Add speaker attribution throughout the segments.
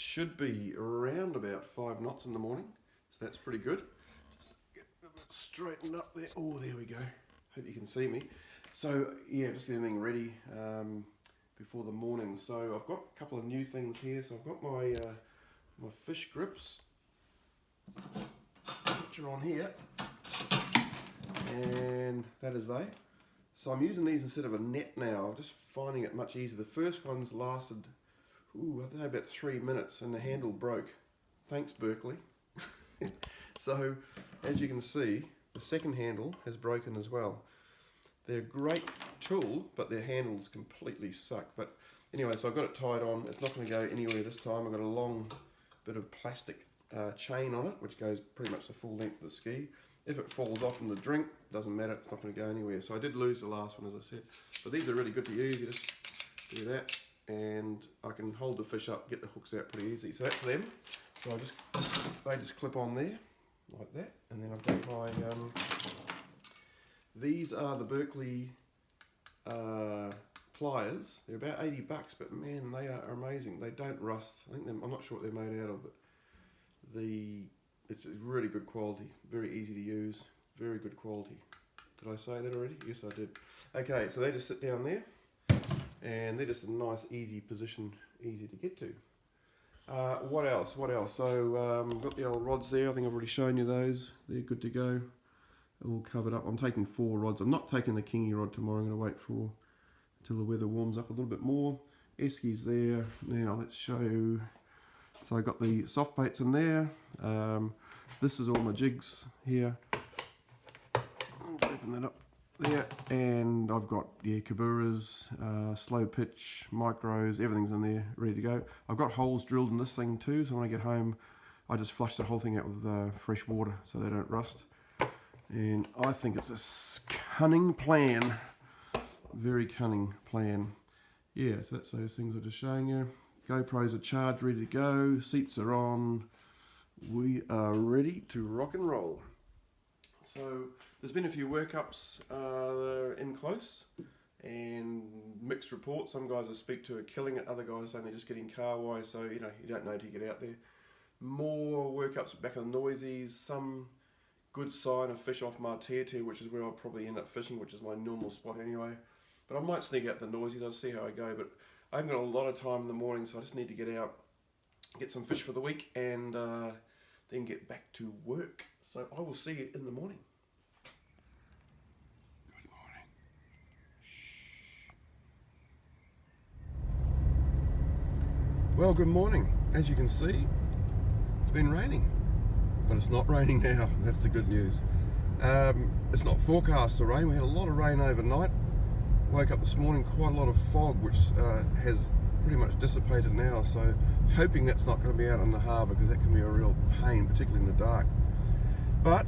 Speaker 1: should be around about 5 knots in the morning, so that's pretty good. Just get a bit straightened up there. Oh, there we go. Hope you can see me. So yeah, just getting everything ready before the morning. So I've got a couple of new things here. So I've got my my fish grips, which are on here, and that is they. So I'm using these instead of a net now. I'm just finding it much easier. The first ones lasted, I think about 3 minutes, and the handle broke. Thanks, Berkeley. So as you can see, the second handle has broken as well. They're a great tool, but their handles completely suck. But anyway, so I've got it tied on. It's not going to go anywhere this time. I've got a long bit of plastic chain on it, which goes pretty much the full length of the ski. If it falls off in the drink, doesn't matter, it's not going to go anywhere. So I did lose the last one, as I said. But these are really good to use. You just do that, and I can hold the fish up, get the hooks out pretty easy. So that's them. So they just clip on there, like that. And then I've got my, these are the Berkeley pliers. They're about 80 bucks, but man, they are amazing. They don't rust. I'm not sure what they're made out of, but it's really good quality. Very easy to use. Very good quality. Did I say that already? Yes, I did. Okay, so they just sit down there, and they're just a nice, easy position, easy to get to. What else? So I've got the old rods there. I think I've already shown you those. They're good to go. All covered up. I'm taking 4 rods. I'm not taking the kingy rod tomorrow. I'm going to wait until the weather warms up a little bit more. Eskies there. Now let's show you. So I got the soft baits in there. This is all my jigs here. Just open that up there, and I've got kaburas, slow pitch, micros, everything's in there ready to go. I've got holes drilled in this thing too, so when I get home I just flush the whole thing out with fresh water so they don't rust. And I think it's a cunning plan, very cunning plan. Yeah, so that's those things I was just showing you. GoPros are charged, ready to go, seats are on, we are ready to rock and roll. So there's been a few workups in close, and mixed reports. Some guys I speak to are killing it, other guys saying they're just getting car-wise, so you don't know till you get out there. More workups back on the noisies, some good sign of fish off Martete, which is where I'll probably end up fishing, which is my normal spot anyway. But I might sneak out the noisies, I'll see how I go, but I haven't got a lot of time in the morning, so I just need to get out, get some fish for the week, and then get back to work. So I will see you in the morning. Good morning. Well, good morning. As you can see, it's been raining, but it's not raining now. That's the good news. It's not forecast to rain. We had a lot of rain overnight. Woke up this morning, quite a lot of fog, which has pretty much dissipated now, so hoping that's not going to be out on the harbour, because that can be a real pain, particularly in the dark. But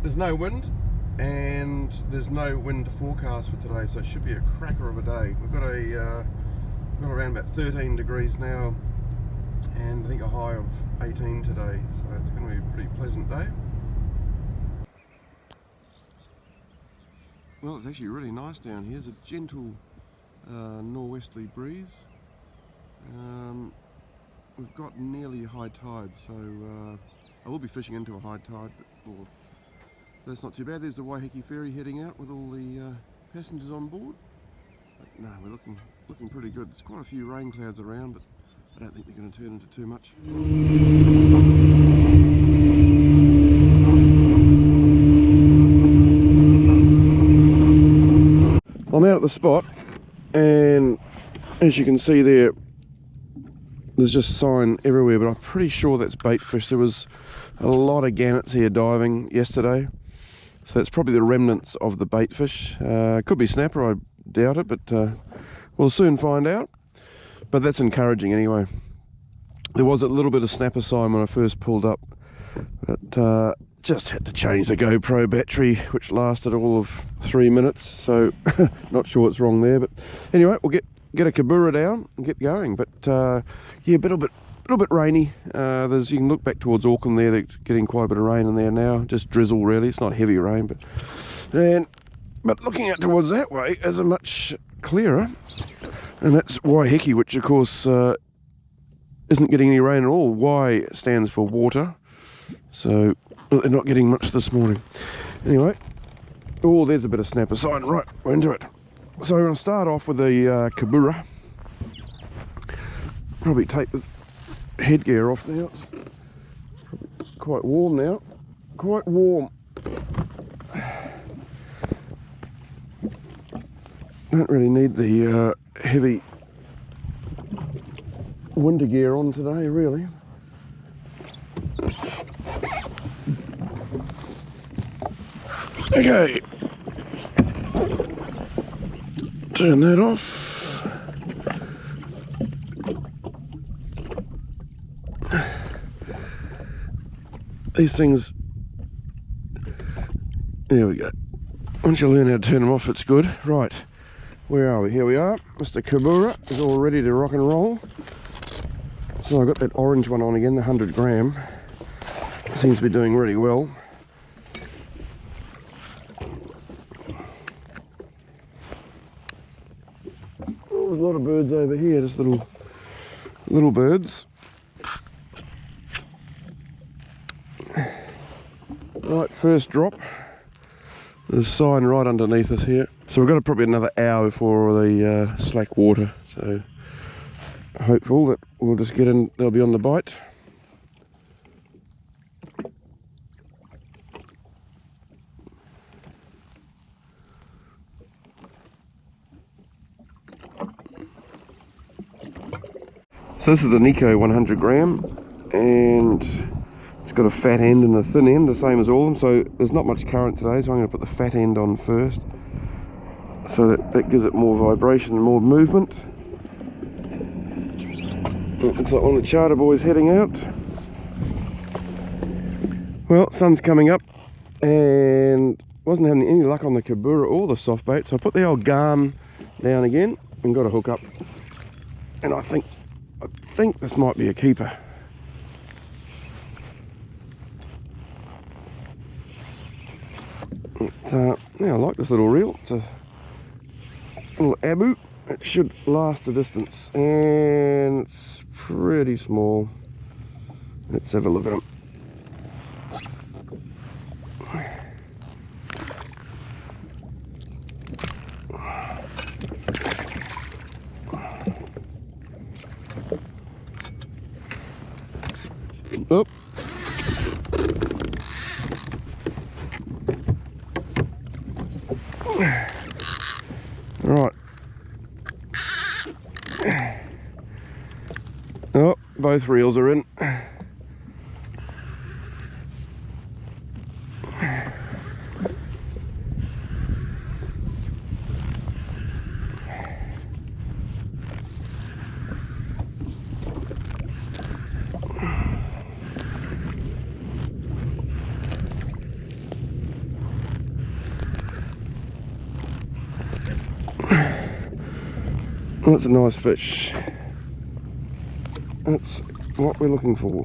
Speaker 1: there's no wind, and there's no wind forecast for today, so it should be a cracker of a day. We've got around about 13 degrees now, and I think a high of 18 today, so it's going to be a pretty pleasant day. Well, it's actually really nice down here. There's a gentle norwesterly breeze. We've got nearly high tide, so I will be fishing into a high tide, but that's not too bad. There's the Waiheke ferry heading out with all the passengers on board. But no, we're looking pretty good. There's quite a few rain clouds around, but I don't think they're going to turn into too much. I'm out at the spot, and as you can see there, there's just sign everywhere, but I'm pretty sure that's bait fish. There was a lot of gannets here diving yesterday, so that's probably the remnants of the bait fish. Could be snapper, I doubt it, but we'll soon find out. But that's encouraging anyway. There was a little bit of snapper sign when I first pulled up, but just had to change the GoPro battery, which lasted all of 3 minutes, so not sure what's wrong there. But anyway, we'll get a kabura down and get going. But yeah, a little bit rainy. You can look back towards Auckland there, they're getting quite a bit of rain in there now, just drizzle really. It's not heavy rain, but looking out towards that way is a much clearer, and that's Waiheke, which of course isn't getting any rain at all. Y stands for water. So they're not getting much this morning. Anyway, oh, there's a bit of snapper sign. Right, we're into it. So we're going to start off with the Kabura. Probably take this headgear off now. It's probably quite warm now. Quite warm. Don't really need the heavy winter gear on today, really. Okay. Turn that off. These things, there we go. Once you learn how to turn them off, it's good. Right, where are we? Here we are. Mr. Kabura is all ready to rock and roll. So I got that orange one on again, the 100 gram. Seems to be doing really well. Oh, there's a lot of birds over here, just little birds. Right, first drop. There's a sign right underneath us here. So we've got probably another hour before the slack water. So hopeful that we'll just get in, they'll be on the bite. So this is the Nico 100 gram, and it's got a fat end and a thin end, the same as all of them. So there's not much current today, so I'm going to put the fat end on first, so that gives it more vibration and more movement. It looks like one of the charter boys heading out. Well, sun's coming up, and wasn't having any luck on the Kabura or the soft bait, so I put the old garn down again and got a hook up. And I think this might be a keeper. Yeah, I like this little reel. It's a little Abu. It should last a distance, and it's pretty small. Let's have a look at him. Oh. Right. Oh, both reels are in. That's a nice fish. That's what we're looking for.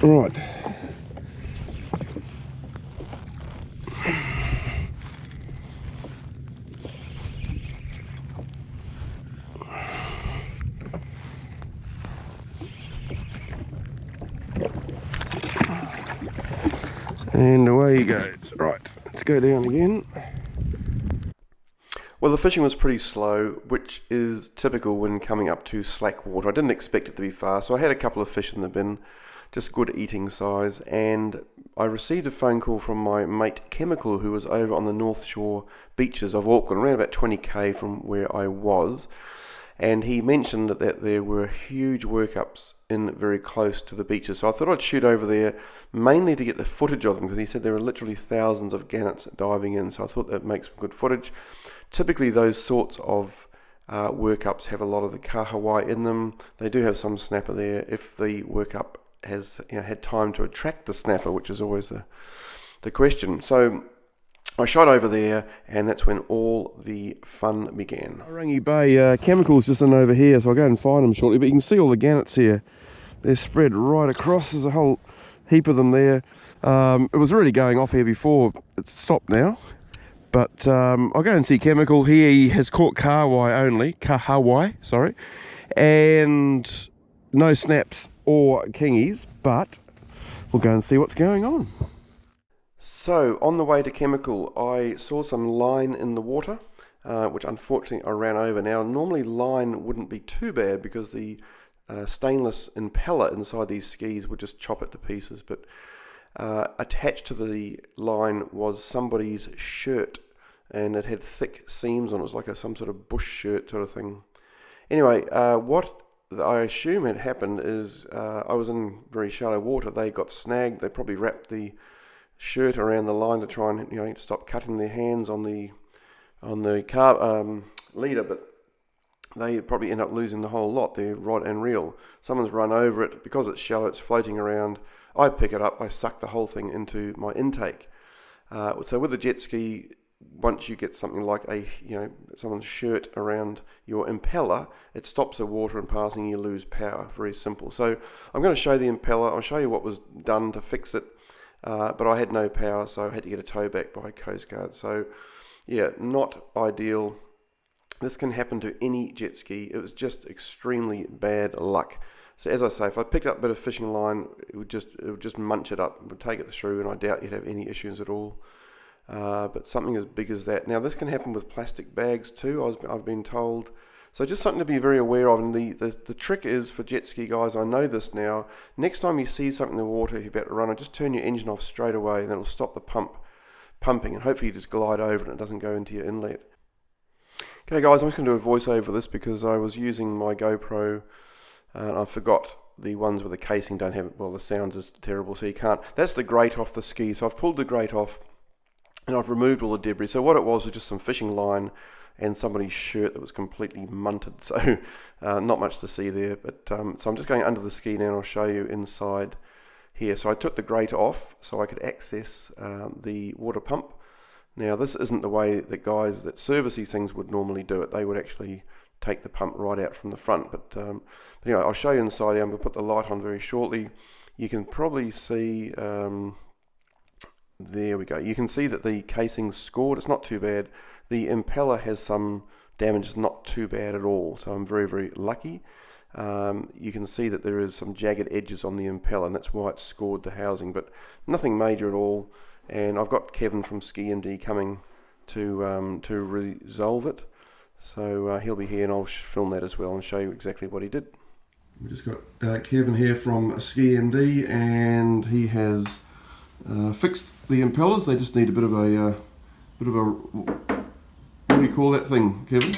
Speaker 1: Right. And away he goes. Right, let's go down again. Well, the fishing was pretty slow, which is typical when coming up to slack water. I didn't expect it to be fast, so I had a couple of fish in the bin, just good eating size, and I received a phone call from my mate Chemical, who was over on the North Shore beaches of Auckland, around about 20k from where I was. And he mentioned that there were huge workups in very close to the beaches. So I thought I'd shoot over there mainly to get the footage of them, because he said there are literally thousands of gannets diving in. So I thought that makes some good footage. Typically those sorts of workups have a lot of the kahawai in them. They do have some snapper there if the workup has had time to attract the snapper, which is always the question. So I shot over there, and that's when all the fun began. Rangi Bay Chemicals just in over here, so I'll go and find them shortly. But you can see all the gannets here. They're spread right across. There's a whole heap of them there. It was really going off here before. It's stopped now. But I'll go and see Chemical. He has caught kahawai only. Kahawai, sorry. And no snaps or kingies. But we'll go and see what's going on. So, on the way to Chemical, I saw some line in the water, which unfortunately I ran over. Now, normally line wouldn't be too bad because the stainless impeller inside these skis would just chop it to pieces. But attached to the line was somebody's shirt, and it had thick seams on it. It was like some sort of bush shirt sort of thing. Anyway, what I assume had happened is I was in very shallow water. They got snagged. They probably wrapped the shirt around the line to try and stop cutting their hands on the leader, but they probably end up losing the whole lot, their rod and reel. Someone's run over it. Because it's shallow, it's floating around. I pick it up, I suck the whole thing into my intake. So with a jet ski, once you get something like someone's shirt around your impeller, it stops the water in passing, you lose power. Very simple. So I'm going to show the impeller, I'll show you what was done to fix it, but I had no power, so I had to get a tow back by coastguard. So yeah, not ideal. This can happen to any jet ski. It was just extremely bad luck. So as I say, if I picked up a bit of fishing line, it would just munch it up. It would take it through, and I doubt you'd have any issues at all. But something as big as that. Now, this can happen with plastic bags too, I've been told. So just something to be very aware of. And the trick is, for jet ski guys, I know this now, next time you see something in the water, if you're about to run it, just turn your engine off straight away, and then it'll stop the pumping, and hopefully you just glide over it and it doesn't go into your inlet. Okay guys, I'm just going to do a voiceover for this because I was using my GoPro and I forgot the ones with the casing don't have, well, the sound is terrible, so you can't. That's the grate off the ski. So I've pulled the grate off and I've removed all the debris. So what it was just some fishing line and somebody's shirt that was completely munted. So not much to see there. But so I'm just going under the ski now and I'll show you inside here. So I took the grate off so I could access the water pump. Now this isn't the way that guys that service these things would normally do it. They would actually take the pump right out from the front. But anyway, I'll show you inside here. I'm going to put the light on very shortly. You can probably see, there we go. You can see that the casing's scored. It's not too bad. The impeller has some damage. It's not too bad at all. So I'm very, very lucky. You can see that there is some jagged edges on the impeller, and that's why it's scored the housing, but nothing major at all. And I've got Kevin from Ski MD coming to resolve it. So he'll be here and I'll film that as well and show you exactly what he did. We just got Kevin here from Ski MD, and he has fixed the impellers. They just need a bit of a what do you call that thing, Kevin?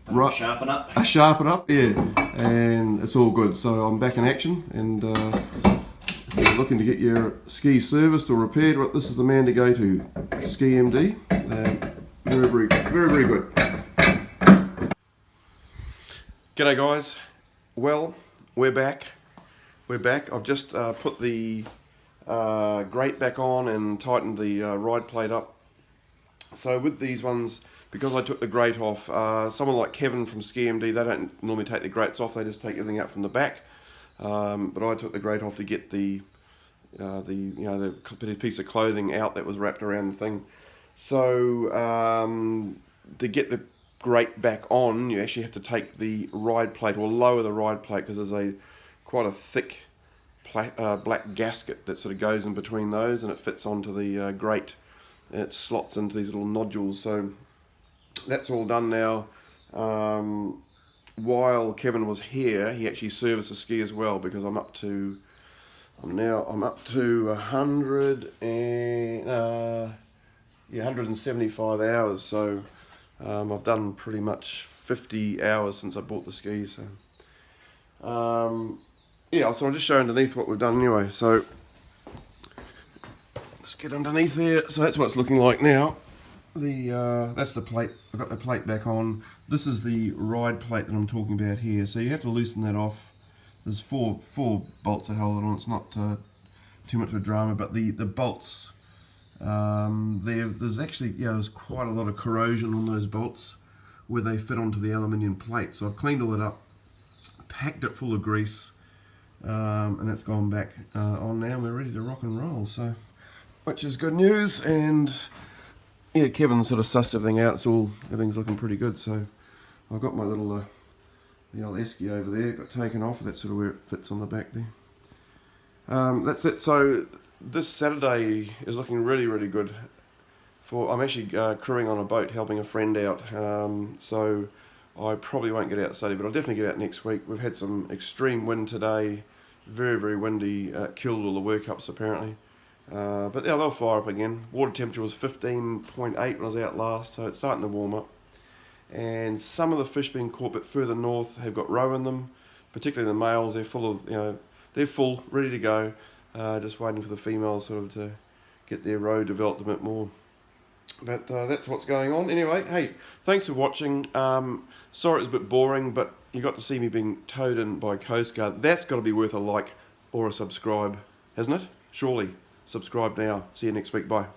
Speaker 2: Right. Sharpen up.
Speaker 1: A sharpen up, yeah. And it's all good. So I'm back in action, and if you're looking to get your ski serviced or repaired, well, this is the man to go to, Ski MD. Very, very, very, very good. G'day guys. Well, we're back. I've just put the grate back on and tightened the ride plate up. So with these ones, because I took the grate off, someone like Kevin from Ski MD, they don't normally take the grates off, they just take everything out from the back. But I took the grate off to get the piece of clothing out that was wrapped around the thing. So to get the grate back on, you actually have to take the ride plate or lower the ride plate, because there's quite a thick black gasket that sort of goes in between those, and it fits onto the grate, and it slots into these little nodules. So that's all done now. While Kevin was here, he actually serviced the ski as well, because I'm up to 175 hours. So I've done pretty much 50 hours since I bought the ski. So yeah, so I'll just show underneath what we've done anyway. So let's get underneath there. So that's what it's looking like now. That's the plate. I've got the plate back on. This is the ride plate that I'm talking about here. So you have to loosen that off. There's four bolts that hold it on. It's not too much of a drama, but the bolts, there's actually, there's quite a lot of corrosion on those bolts where they fit onto the aluminium plate. So I've cleaned all that up, packed it full of grease, and that's gone back on now, and we're ready to rock and roll, so which is good news. And yeah, Kevin sort of sussed everything out. Everything's looking pretty good. So I've got my little the old esky over there, got taken off. That's sort of where it fits on the back there. That's it. So this Saturday is looking really, really good. I'm actually crewing on a boat, helping a friend out. So I probably won't get out Saturday, but I'll definitely get out next week. We've had some extreme wind today, very, very windy. Killed all the workups apparently. But yeah, they'll fire up again. Water temperature was 15.8 when I was out last, so it's starting to warm up. And some of the fish being caught a bit further north have got roe in them, particularly the males. They're full of, they're full, ready to go. Just waiting for the females sort of to get their roe developed a bit more. But that's what's going on. Anyway, hey, thanks for watching. Sorry it was a bit boring, but you got to see me being towed in by coastguard. That's got to be worth a like or a subscribe, hasn't it? Surely. Subscribe now. See you next week. Bye.